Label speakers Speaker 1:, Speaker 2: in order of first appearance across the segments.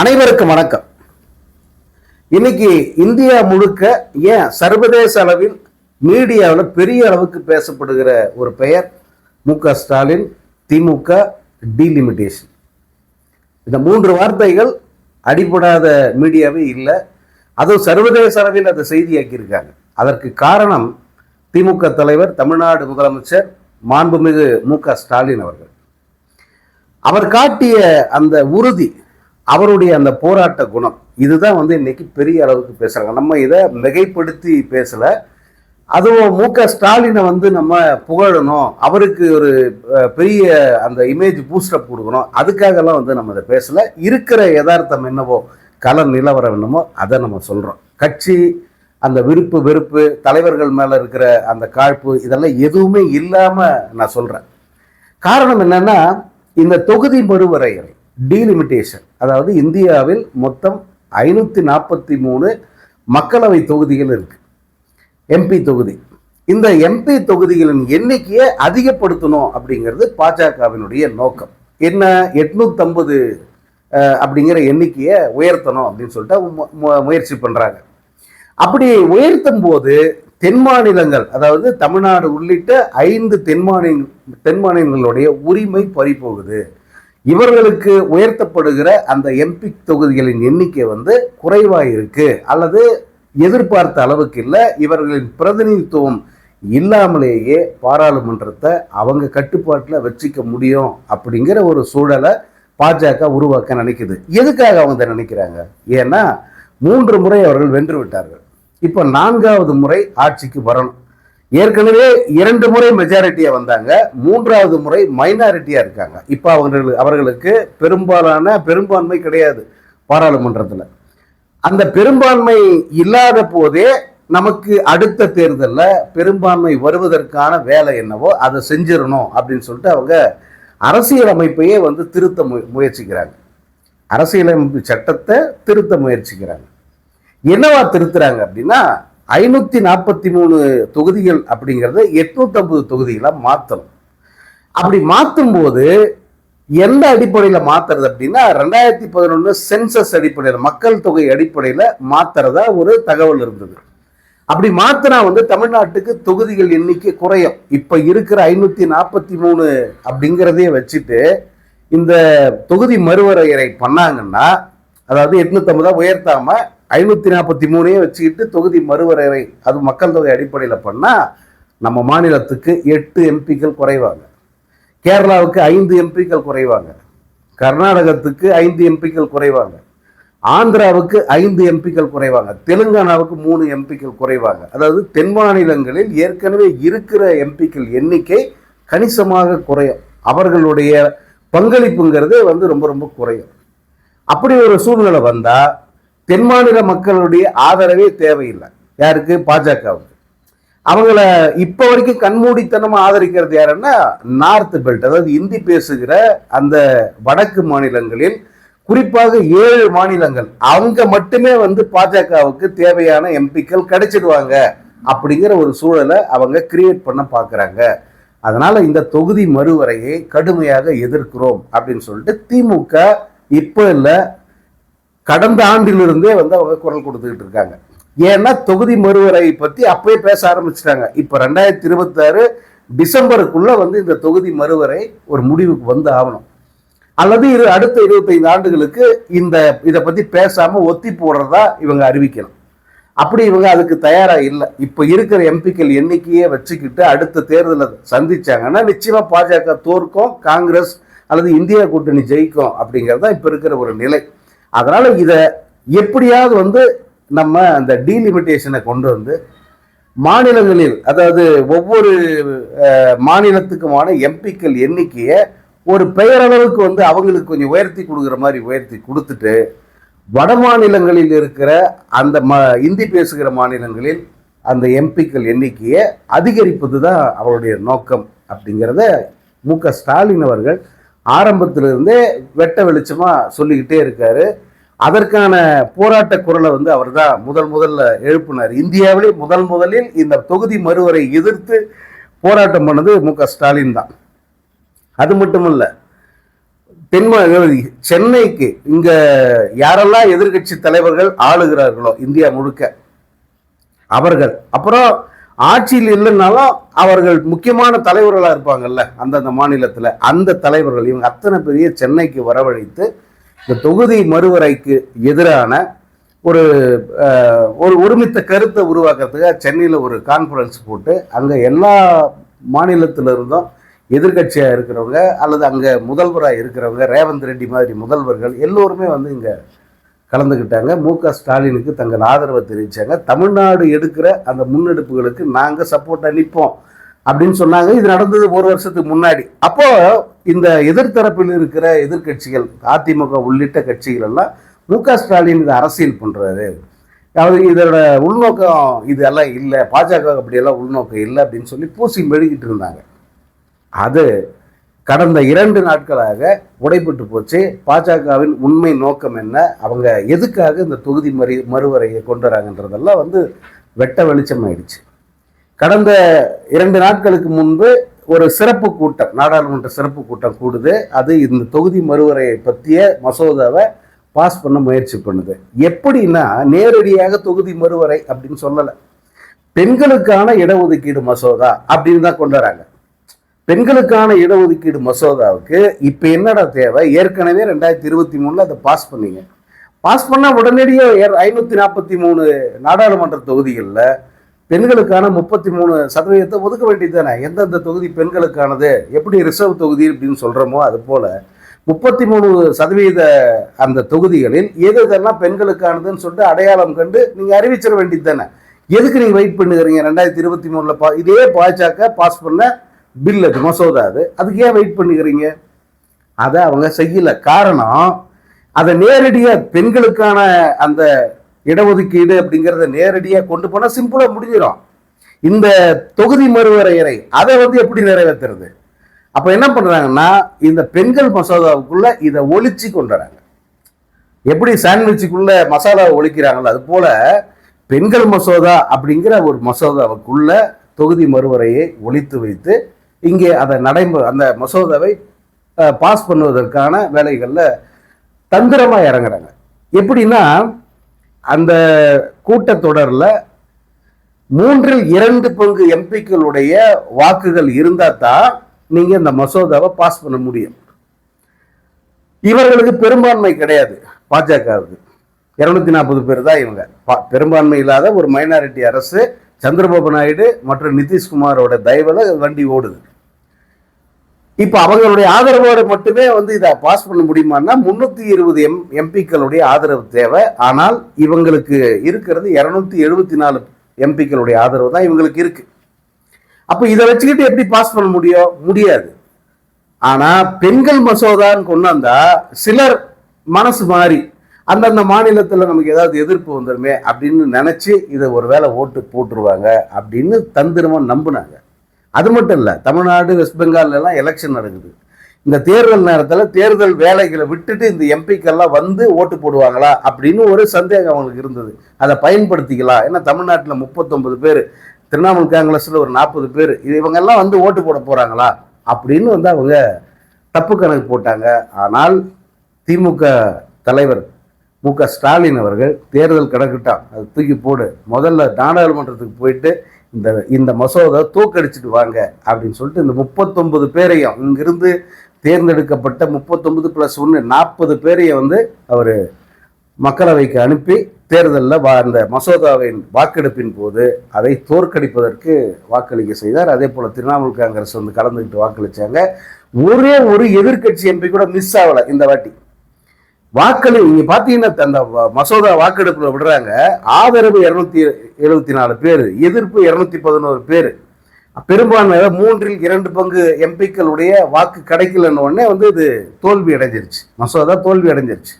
Speaker 1: அனைவருக்கும் வணக்கம். இன்னைக்கு இந்தியா முழுக்க ஏன் சர்வதேச அளவில் மீடியாவில் பெரிய அளவுக்கு பேசப்படுகிற ஒரு பெயர் மு.க. ஸ்டாலின், திமுக, டீலிமிட்டேஷன். இந்த மூன்று வார்த்தைகள் அடிபடாத மீடியாவே இல்லை. அதுவும் சர்வதேச அளவில் அதை செய்தியாக்கியிருக்காங்க. அதற்கு காரணம் திமுக தலைவர், தமிழ்நாடு முதலமைச்சர் மாண்புமிகு மு.க. ஸ்டாலின் அவர்கள். அவர் காட்டிய அந்த உறுதி, அவருடைய அந்த போராட்ட குணம், இதுதான் இன்னைக்கு பெரிய அளவுக்கு பேசுறாங்க. நம்ம இதை மிகைப்படுத்தி பேசல. அதுவும் மு.க. ஸ்டாலினை நம்ம புகழணும், அவருக்கு ஒரு பெரிய அந்த இமேஜ் பூஸ்டப் கொடுக்கணும், அதுக்காகலாம் நம்ம அதை பேசல. இருக்கிற யதார்த்தம் என்னவோ, கள நிலவரம் என்னமோ அதை நம்ம சொல்றோம். கட்சி அந்த விருப்பு வெறுப்பு, தலைவர்கள் மேல இருக்கிற அந்த காழ்ப்பு, இதெல்லாம் எதுவுமே இல்லாம நான் சொல்றேன். காரணம் என்னன்னா, இந்த தொகுதி மறுவரையறை, டீலிமிட்டேஷன், அதாவது இந்தியாவில் மொத்தம் 543 மக்களவை தொகுதிகள் இருக்கு, எம்பி தொகுதி. இந்த எம்பி தொகுதிகளின் எண்ணிக்கையை அதிகப்படுத்தணும் அப்படிங்கிறது பாஜகவினுடைய நோக்கம். என்ன, 850 அப்படிங்கிற எண்ணிக்கையை உயர்த்தணும் அப்படின்னு சொல்லிட்டு முயற்சி பண்றாங்க. அப்படி உயர்த்தும் போது தென் மாநிலங்கள், அதாவது தமிழ்நாடு உள்ளிட்ட 5 தென் மாநிலங்களுடைய உரிமை பறிபோகுது. இவர்களுக்கு உயர்த்தப்படுகிற அந்த எம்பி தொகுதிகளின் எண்ணிக்கை குறைவாக இருக்கு, அல்லது எதிர்பார்த்த அளவுக்கு இல்லை. இவர்களின் பிரதிநிதித்துவம் இல்லாமலேயே பாராளுமன்றத்தை அவங்க கட்டுப்பாட்டில் வச்சுக்க முடியும் அப்படிங்கிற ஒரு சூழலை பாஜக உருவாக்க நினைக்குது. எதுக்காக அவங்க நினைக்கிறாங்க? ஏன்னா 3 முறை அவர்கள் வென்று விட்டார்கள். இப்போ 4வது முறை ஆட்சிக்கு வரணும். ஏற்கனவே 2 முறை மெஜாரிட்டியா வந்தாங்க, 3வது முறை மைனாரிட்டியா இருக்காங்க. இப்ப அவர்களுக்கு பெரும்பான்மை கிடையாது பாராளுமன்றத்தில். அந்த பெரும்பான்மை இல்லாத போதே நமக்கு அடுத்த தேர்தலில் பெரும்பான்மை வருவதற்கான வேலை என்னவோ அதை செஞ்சிடணும் அப்படின்னு சொல்லிட்டு அவங்க அரசியலமைப்பையே திருத்த முயற்சிக்கிறாங்க. அரசியலமைப்பு சட்டத்தை திருத்த முயற்சிக்கிறாங்க. என்னவா திருத்துறாங்க அப்படின்னா, 543 தொகுதிகள் அப்படிங்கிறது 850 தொகுதிகளாக மாற்றணும். அப்படி மாற்றும் போது எந்த அடிப்படையில் மாத்துறது அப்படின்னா, 2011 சென்சஸ் அடிப்படையில், மக்கள் தொகை அடிப்படையில் மாத்துறதா ஒரு தகவல் இருந்தது. அப்படி மாத்தினா தமிழ்நாட்டுக்கு தொகுதிகள் எண்ணிக்கை குறையும். இப்ப இருக்கிற 543 அப்படிங்கிறதே வச்சுட்டு இந்த தொகுதி மறுவரையறை பண்ணாங்கன்னா, அதாவது 850 உயர்த்தாம 543 வச்சுக்கிட்டு தொகுதி மறுவரையறை, அது மக்கள் தொகை அடிப்படையில் பண்ணா நம்ம மாநிலத்துக்கு 8 எம்பிக்கள் குறைவாங்க, கேரளாவுக்கு 5 எம்பிக்கள் குறைவாங்க, கர்நாடகத்துக்கு 5 எம்பிக்கள் குறைவாங்க, ஆந்திராவுக்கு 5 எம்பிக்கள் குறைவாங்க, தெலுங்கானாவுக்கு 3 எம்பிக்கள் குறைவாங்க. அதாவது தென் மாநிலங்களில் ஏற்கனவே இருக்கிற எம்பிக்கள் எண்ணிக்கை கணிசமாக குறையும். அவர்களுடைய பங்களிப்புங்கிறது ரொம்ப ரொம்ப குறையும். அப்படி ஒரு சூழ்நிலை வந்தா தென் மாநில மக்களுடைய ஆதரவே தேவையில்லை. யாருக்கு? பாஜகவுக்கு. அவங்கள இப்ப வரைக்கும் கண்மூடித்தனமா ஆதரிக்கிறது யாருன்னா, நார்த் பெல்ட், அதாவது இந்தி பேசுகிற அந்த வடக்கு மாநிலங்களில், குறிப்பாக 7 மாநிலங்கள், அவங்க மட்டுமே பாஜகவுக்கு தேவையான எம்பிக்கள் கிடைச்சிடுவாங்க அப்படிங்கிற ஒரு சூழலை அவங்க கிரியேட் பண்ண பாக்குறாங்க. அதனால இந்த தொகுதி மறுவரையை கடுமையாக எதிர்க்கிறோம் அப்படின்னு சொல்லிட்டு திமுக இப்ப இல்லை, கடந்த ஆண்டிலிருந்தே அவங்க குரல் கொடுத்துக்கிட்டு இருக்காங்க. ஏன்னா தொகுதி மறுவரை பத்தி அப்பவே பேச ஆரம்பிச்சிட்டாங்க. இப்ப 2026 டிசம்பருக்குள்ள இந்த தொகுதி மறுவரை ஒரு முடிவுக்கு ஆகணும், அல்லது அடுத்த 25 ஆண்டுகளுக்கு இதை பத்தி பேசாம ஒத்தி போடுறதா இவங்க அறிவிக்கணும். அப்படி இவங்க அதுக்கு தயாரா இல்லை. இப்ப இருக்கிற எம்பிக்கள் எண்ணிக்கையே வச்சுக்கிட்டு அடுத்த தேர்தலை சந்திச்சாங்கன்னா நிச்சயமா பாஜக தோற்கும், காங்கிரஸ் அல்லது இந்தியா கூட்டணி ஜெயிக்கும் அப்படிங்கறத இப்ப இருக்கிற ஒரு நிலை. அதனால இதை எப்படியாவது நம்ம அந்த டீலிமிட்டேஷனை கொண்டு மாநிலங்களில், அதாவது ஒவ்வொரு மாநிலத்துக்குமான எம்பிக்கள் எண்ணிக்கையை ஒரு பெயரளவுக்கு அவங்களுக்கு கொஞ்சம் உயர்த்தி கொடுக்குற மாதிரி உயர்த்தி கொடுத்துட்டு, வட மாநிலங்களில் இருக்கிற அந்த இந்தி பேசுகிற மாநிலங்களில் அந்த எம்பிக்கள் எண்ணிக்கையை அதிகரிப்பது தான் அவருடைய நோக்கம் அப்படிங்கிறத மு.க. ஸ்டாலின் அவர்கள் ஆரம்பத்திலிருந்தே வெட்ட வெளிச்சமா சொல்லிக்கிட்டே இருக்காரு. அதற்கான போராட்ட குரலை அவர் தான் முதல்ல எழுப்பினார். இந்தியாவிலே முதலில் இந்த தொகுதி மறுவரை எதிர்த்து போராட்டம் பண்ணது மு.க. ஸ்டாலின் தான். அது மட்டுமல்ல, சென்னைக்கு இங்க யாரெல்லாம் எதிர்கட்சி தலைவர்கள் ஆளுகிறார்களோ இந்தியா முழுக்க அவர்கள், அப்புறம் ஆட்சியில் இல்லைன்னாலும் அவர்கள் முக்கியமான தலைவர்களாக இருப்பாங்கல்ல அந்தந்த மாநிலத்தில், அந்த தலைவர்கள் இவங்க அத்தனை பெரிய சென்னைக்கு வரவழைத்து இந்த தொகுதி மறுவரைக்கு எதிரான ஒரு ஒருமித்த கருத்தை உருவாக்குறதுக்காக சென்னையில் ஒரு கான்ஃபரன்ஸ் போட்டு அங்கே எல்லா மாநிலத்தில் இருந்தும் எதிர்கட்சியாக இருக்கிறவங்க அல்லது அங்கே முதல்வராக இருக்கிறவங்க ரேவந்த் ரெட்டி மாதிரி முதல்வர்கள் எல்லோருமே வந்து இங்கே கலந்துக்கிட்டாங்க. மு.க.ஸ்டாலினுக்கு தங்கள் ஆதரவை தெரிவித்தாங்க. தமிழ்நாடு எடுக்கிற அந்த முன்னெடுப்புகளுக்கு நாங்கள் சப்போர்ட்டாக நிற்போம் அப்படின்னு சொன்னாங்க. இது நடந்தது ஒரு வருஷத்துக்கு முன்னாடி. அப்போ இந்த எதிர்த்தரப்பில் இருக்கிற எதிர்கட்சிகள் அதிமுக உள்ளிட்ட கட்சிகள் எல்லாம் மு.க.ஸ்டாலின் இதை அரசியல் பண்ணுறாரு, அதாவது இதோட உள்நோக்கம் இதெல்லாம் இல்லை, பாஜக அப்படியெல்லாம் உள்நோக்கம் இல்லை அப்படின்னு சொல்லி பூசி மெழுகிட்டு இருந்தாங்க. அது கடந்த 2 நாட்களாக உடைபட்டு போச்சு. பாஜகவின் உண்மை நோக்கம் என்ன, அவங்க எதுக்காக இந்த தொகுதி மறுவரையை கொண்டு வராங்கன்றதெல்லாம் வந்து வெட்ட வெளிச்சமாயிடுச்சு. கடந்த 2 நாட்களுக்கு முன்பு ஒரு சிறப்பு கூட்டம், நாடாளுமன்ற சிறப்பு கூட்டம் கூடுது. அது இந்த தொகுதி மறுவரையை பற்றிய மசோதாவை பாஸ் பண்ண முயற்சி பண்ணுது. எப்படின்னா நேரடியாக தொகுதி மறுவரை அப்படின்னு சொல்லலை, பெண்களுக்கான இடஒதுக்கீடு மசோதா அப்படின்னு தான் கொண்டு வராங்க. பெண்களுக்கான இடஒதுக்கீடு மசோதாவுக்கு இப்போ என்னடா தேவை, ஏற்கனவே 2023 அதை பாஸ் பண்ணீங்க. பாஸ் பண்ணால் உடனடியாக 543 நாடாளுமன்ற தொகுதிகளில் பெண்களுக்கான 33% ஒதுக்க வேண்டியது தானே. எந்தெந்த தொகுதி பெண்களுக்கானது, எப்படி ரிசர்வ் தொகுதி அப்படின்னு சொல்கிறோமோ அது போல் 33% அந்த தொகுதிகளில் எது இதெல்லாம் பெண்களுக்கானதுன்னு சொல்லிட்டு அடையாளம் கண்டு நீங்கள் அறிவிச்சிட வேண்டியது தானே. எதுக்கு நீங்கள் வெயிட் பண்ணுகிறீங்க? 2023 இதே பாஜக பாஸ் பண்ண பில், அது மசோதா, அதுக்கு ஏன் வெயிட் பண்ணிக்கிறீங்க? அதை அவங்க செய்யல. காரணம், அதை நேரடியாக பெண்களுக்கான அந்த இடஒதுக்கீடு அப்படிங்கிறத நேரடியாக கொண்டு போனால் சிம்பிளாக முடிஞ்சிடும். இந்த தொகுதி மறுவரையறை அதை வந்து எப்படி நிறைவேற்றுறது? அப்போ என்ன பண்ணுறாங்கன்னா இந்த பெண்கள் மசோதாவுக்குள்ள இதை ஒழிச்சு கொண்டு வராங்க. எப்படி சாண்ட்விச்சுக்குள்ள மசாலாவை ஒழிக்கிறாங்களோ அது போல பெண்கள் மசோதா அப்படிங்கிற ஒரு மசோதாவுக்குள்ள தொகுதி மறுவரையை ஒழித்து வைத்து இங்கே அதை அந்த மசோதாவை பாஸ் பண்ணுவதற்கான வேலைகளில் தந்திரமாக இறங்குறாங்க. எப்படின்னா அந்த கூட்டத்தொடரில் 3/2 எம்பிக்களுடைய வாக்குகள் இருந்தால் தான் நீங்கள் இந்த மசோதாவை பாஸ் பண்ண முடியும். இவர்களுக்கு பெரும்பான்மை கிடையாது. பாஜகவுக்கு 240 பேர் தான் இவங்க. பெரும்பான்மை இல்லாத ஒரு மைனாரிட்டி அரசு சந்திரபாபு நாயுடு மற்றும் நிதிஷ்குமாரோட தயவுல வண்டி ஓடுது. இப்ப அவங்களுடைய ஆதரவோடு மட்டுமே வந்து இதை பாஸ் பண்ண முடியுமான்னா 320 எம்பிக்களுடைய ஆதரவு தேவை. ஆனால் இவங்களுக்கு இருக்கிறது 274 எம்பிக்களுடைய ஆதரவு தான் இவங்களுக்கு இருக்கு. அப்ப இதை வச்சுக்கிட்டு எப்படி பாஸ் பண்ண முடியாது. ஆனா பெண்கள் மசோதான்னு கொண்டு வந்தா சிலர் மனசு மாறி அந்தந்த மாநிலத்தில் நமக்கு ஏதாவது எதிர்ப்பு வந்துருமே அப்படின்னு நினைச்சு இதை ஒரு வேளை ஓட்டு போட்டுருவாங்க அப்படின்னு தந்திரமா நம்பினாங்க. அது மட்டும் இல்லை, தமிழ்நாடு வெஸ்ட் பெங்கால் எல்லாம் எலெக்ஷன் நடக்குது. இந்த தேர்தல் நேரத்தில் தேர்தல் வேலைகளை விட்டுட்டு இந்த எம்பிக்கெல்லாம் வந்து ஓட்டு போடுவாங்களா அப்படின்னு ஒரு சந்தேகம் அவங்களுக்கு இருந்தது. அதை பயன்படுத்திக்கலாம். ஏன்னா தமிழ்நாட்டில் 39 பேர், திரிணாமுல் காங்கிரஸில் ஒரு 40 பேர், இவங்கெல்லாம் வந்து ஓட்டு போட போகிறாங்களா அப்படின்னு வந்து அவங்க தப்பு கணக்கு போட்டாங்க. ஆனால் திமுக தலைவர் மு.க.ஸ்டாலின் அவர்கள் தேர்தல் கிடக்கட்டும், அது தூக்கி போடு, முதல்ல நாடாளுமன்றத்துக்கு போயிட்டு இந்த மசோதா தூக்கடிச்சிட்டு வாங்க அப்படின்னு சொல்லிட்டு இந்த 39 பேரையும் இங்கிருந்து தேர்ந்தெடுக்கப்பட்ட 39 + 1 40 பேரையும் வந்து அவர் மக்களவைக்கு அனுப்பி தேர்தலில் அந்த மசோதாவின் வாக்கெடுப்பின் போது அதை தோற்கடிப்பதற்கு வாக்களிக்க செய்தார். அதே போல் திரிணாமுல் காங்கிரஸ் வந்து கலந்துக்கிட்டு வாக்களித்தாங்க. ஒரே ஒரு எதிர்கட்சி எம்பி கூட மிஸ் ஆகலை இந்த வாட்டி. நீங்க பாத்தீங்கன்னா அந்த மசோதா வாக்கெடுப்புல விடுறாங்க. ஆதரவு 274 பேர், எதிர்ப்பு 211 பேர். பெரும்பான்மை 3/2 எம்பிக்களுடைய வாக்கு கிடைக்கலன்னு உடனே வந்து இது தோல்வி அடைஞ்சிருச்சு, மசோதா தோல்வி அடைஞ்சிருச்சு.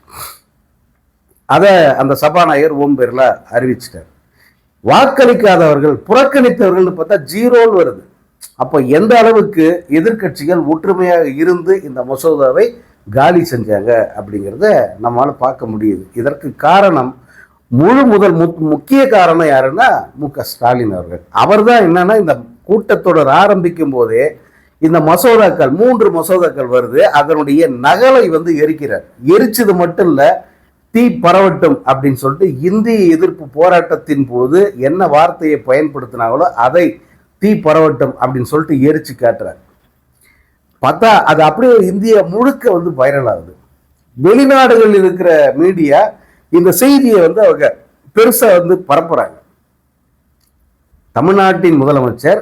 Speaker 1: அதை அந்த சபாநாயகர் ஓம் பிர்லா அறிவிச்சிட்டார். வாக்களிக்காதவர்கள், புறக்கணித்தவர்கள் பார்த்தா 0 வருது. அப்போ எந்த அளவுக்கு எதிர்கட்சிகள் ஒற்றுமையாக இருந்து இந்த மசோதாவை காலி செஞ்சாங்க அப்படிங்கிறத நம்மளால பார்க்க முடியுது. இதற்கு காரணம் முக்கிய காரணம் யாருன்னா மு.க.ஸ்டாலின் அவர்கள். அவர் தான் என்னன்னா இந்த கூட்டத்தொடர் ஆரம்பிக்கும் போதே இந்த மசோதாக்கள் 3 மசோதாக்கள் வருது, அதனுடைய நகலை வந்து எரிக்கிறார். எரிச்சது மட்டும் இல்ல, தீ பரவட்டும் அப்படின்னு சொல்லிட்டு இந்திய எதிர்ப்பு போராட்டத்தின் போது என்ன வார்த்தையை பயன்படுத்தினாங்களோ அதை தீ பரவட்டும் அப்படின்னு சொல்லிட்டு எரிச்சு காட்டுறார். பார்த்தா அது அப்படியே இந்தியா முழுக்க வந்து வைரல் ஆகுது. வெளிநாடுகளில் இருக்கிற மீடியா இந்த செய்தியை வந்து அவங்க பெருசா வந்து பரப்புறாங்க. தமிழ்நாட்டின் முதலமைச்சர்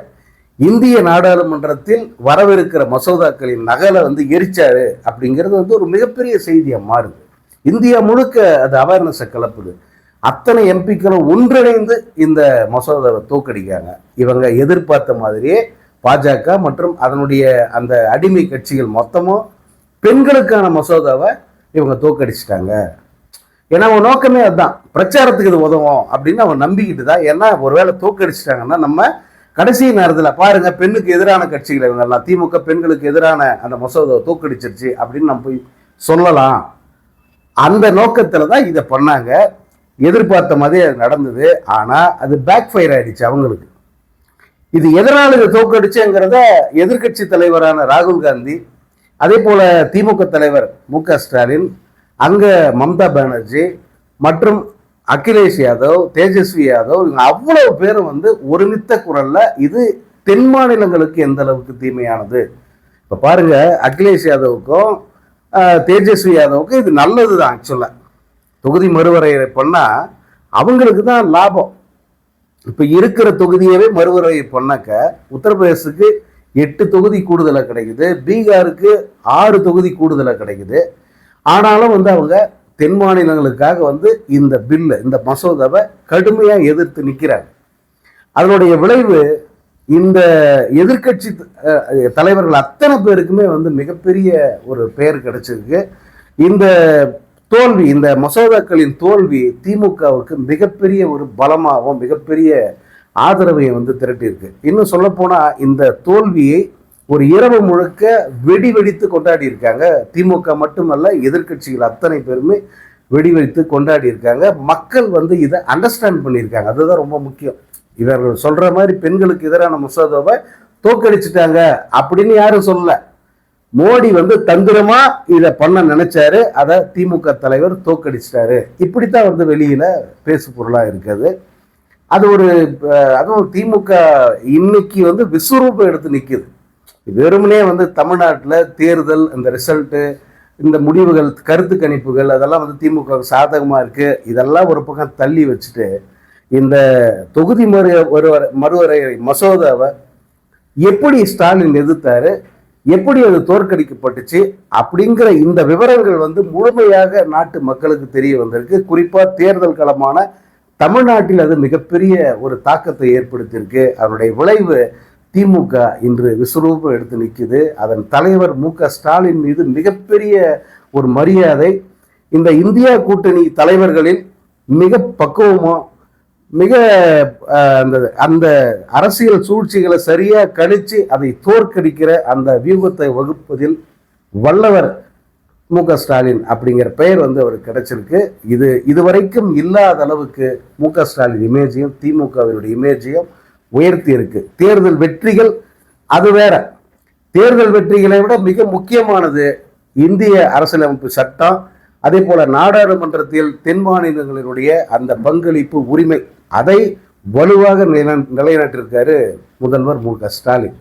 Speaker 1: இந்திய நாடாளுமன்றத்தில் வரவிருக்கிற மசோதாக்களின் நகலை வந்து எரிச்சாரு அப்படிங்கிறது வந்து ஒரு மிகப்பெரிய செய்தியா மாறுது. இந்தியா முழுக்க அது அவேர்னஸை கிளப்புது. அத்தனை எம்பிக்களும் ஒன்றிணைந்து இந்த மசோதாவை தோக்கடிக்காங்க. இவங்க எதிர்பார்த்த மாதிரியே பாஜக மற்றும் அதனுடைய அந்த அடிமை கட்சிகள் மொத்தமும் பெண்களுக்கான மசோதாவை இவங்க தோக்கடிச்சிட்டாங்க. ஏன்னா அவன் நோக்கமே அதுதான், பிரச்சாரத்துக்கு இது உதவும் அப்படின்னு அவன் நம்பிக்கிட்டு தான். ஏன்னா ஒருவேளை தோக்கடிச்சிட்டாங்கன்னா நம்ம கடைசி நேரத்தில் பாருங்க பெண்ணுக்கு எதிரான கட்சிகள் இவங்கெல்லாம் திமுக பெண்களுக்கு எதிரான அந்த மசோதாவை தோக்கடிச்சிருச்சு அப்படின்னு நம்ம போய் சொல்லலாம். அந்த நோக்கத்தில் தான் இதை பண்ணாங்க. எதிர்பார்த்த மாதிரி அது நடந்தது. ஆனால் அது பேக் ஃபயர் ஆயிடுச்சு அவங்களுக்கு. இது எதனால் இது தோக்கடிச்சுங்கிறத எதிர்கட்சி தலைவரான ராகுல் காந்தி, அதே போல திமுக தலைவர் மு.க. ஸ்டாலின், அங்க மம்தா பானர்ஜி மற்றும் அகிலேஷ் யாதவ், தேஜஸ்வி யாதவ், இவங்க அவ்வளவு பேரும் வந்து ஒருமித்த குரல்ல இது தென் மாநிலங்களுக்கு எந்த அளவுக்கு தீமையானது. இப்ப பாருங்க, அகிலேஷ் யாதவுக்கும் தேஜஸ்வி யாதவுக்கும் இது நல்லதுதான். ஆக்சுவலா தொகுதி மறுவரையறை பண்ணா அவங்களுக்கு தான் லாபம். இப்ப இருக்கிற தொகுதியவே மறுவரையறை பண்ணாக்க உத்தரப்பிரதேசத்துக்கு 8 தொகுதி கூடுதலாக கிடைக்குது, பீகாருக்கு 6 தொகுதி கூடுதலாக கிடைக்குது. ஆனாலும் வந்து அவங்க தென் மாநிலங்களுக்காக வந்து இந்த பில்லு, இந்த மசோதாவை கடுமையாக எதிர்த்து நிற்கிறாங்க. அதனுடைய விளைவு இந்த எதிர்கட்சி தலைவர்கள் அத்தனை பேருக்குமே வந்து மிகப்பெரிய ஒரு பெயர் கிடைச்சிருக்கு. இந்த தோல்வி, இந்த மசோதாக்களின் தோல்வி திமுகவுக்கு மிகப்பெரிய ஒரு பலமாகவும் மிகப்பெரிய ஆதரவை வந்து திரட்டியிருக்கு. இன்னும் சொல்ல போனா இந்த தோல்வியை ஒரு இரவு முழுக்க வெடி வெடித்து கொண்டாடி இருக்காங்க. திமுக மட்டுமல்ல, எதிர்கட்சிகள் அத்தனை பேருமே வெடி வைத்து கொண்டாடி இருக்காங்க. மக்கள் வந்து இதை அண்டர்ஸ்டாண்ட் பண்ணியிருக்காங்க. அதுதான் ரொம்ப முக்கியம். இவர்கள் சொல்ற மாதிரி பெண்களுக்கு எதிரான மசோதாவை தோக்கடிச்சிட்டாங்க அப்படின்னு யாரும் சொல்லல. மோடி வந்து தந்திரமா இதை பண்ண நினைச்சாரு, அதை திமுக தலைவர் தோக்கடிச்சிட்டாரு. இப்படித்தான் வந்து வெளியில பேசு பொருளா இருக்குது. அது ஒரு அதுவும் திமுக இன்னைக்கு வந்து விஸ்வரூபம் எடுத்து நிற்குது. வெறுமனே வந்து தமிழ்நாட்டில் தேர்தல், இந்த ரிசல்ட்டு, இந்த முடிவுகள், கருத்து கணிப்புகள் அதெல்லாம் வந்து திமுக சாதகமாக இருக்குது. இதெல்லாம் ஒரு பக்கம் தள்ளி வச்சுட்டு இந்த தொகுதி மறுவரையறை மசோதாவை எப்படி ஸ்டாலின் எதிர்த்தாரு, எப்படி அது தோற்கடிக்கப்பட்டுச்சு அப்படிங்கிற இந்த விவரங்கள் வந்து முழுமையாக நாட்டு மக்களுக்கு தெரிய வந்திருக்கு. குறிப்பாக தேர்தல் களமான தமிழ்நாட்டில் அது மிகப்பெரிய ஒரு தாக்கத்தை ஏற்படுத்தியிருக்கு. அதனுடைய விளைவு திமுக இன்று விஸ்வரூபம் எடுத்து நிற்குது. அதன் தலைவர் மு.க. ஸ்டாலின் மீது மிகப்பெரிய ஒரு மரியாதை. இந்த இந்தியா கூட்டணி தலைவர்களில் மிக பக்குவமோ, மிக அந்த அரசியல் சூழ்ச்சிகளை சரியா கணிச்சு அதை தோற்கடிக்கிற அந்த வியூகத்தை வகுப்பதில் வல்லவர் மு.க. ஸ்டாலின் அப்படிங்கிற பெயர் வந்து அவருக்கு கிடைச்சிருக்கு. இதுவரைக்கும் இல்லாத அளவுக்கு மு.க. ஸ்டாலின் இமேஜையும் திமுகவினுடைய இமேஜையும் உயர்த்தி இருக்கு. தேர்தல் வெற்றிகள் அது வேற. தேர்தல் வெற்றிகளை விட மிக முக்கியமானது இந்திய அரசியலமைப்பு சட்டம், அதே போல நாடாளுமன்றத்தில் தென் மாநிலங்களினுடைய அந்த பங்களிப்பு உரிமை, அதை வலுவாக நிலைநாட்டியிருக்காரு முதல்வர் மு.க. ஸ்டாலின்.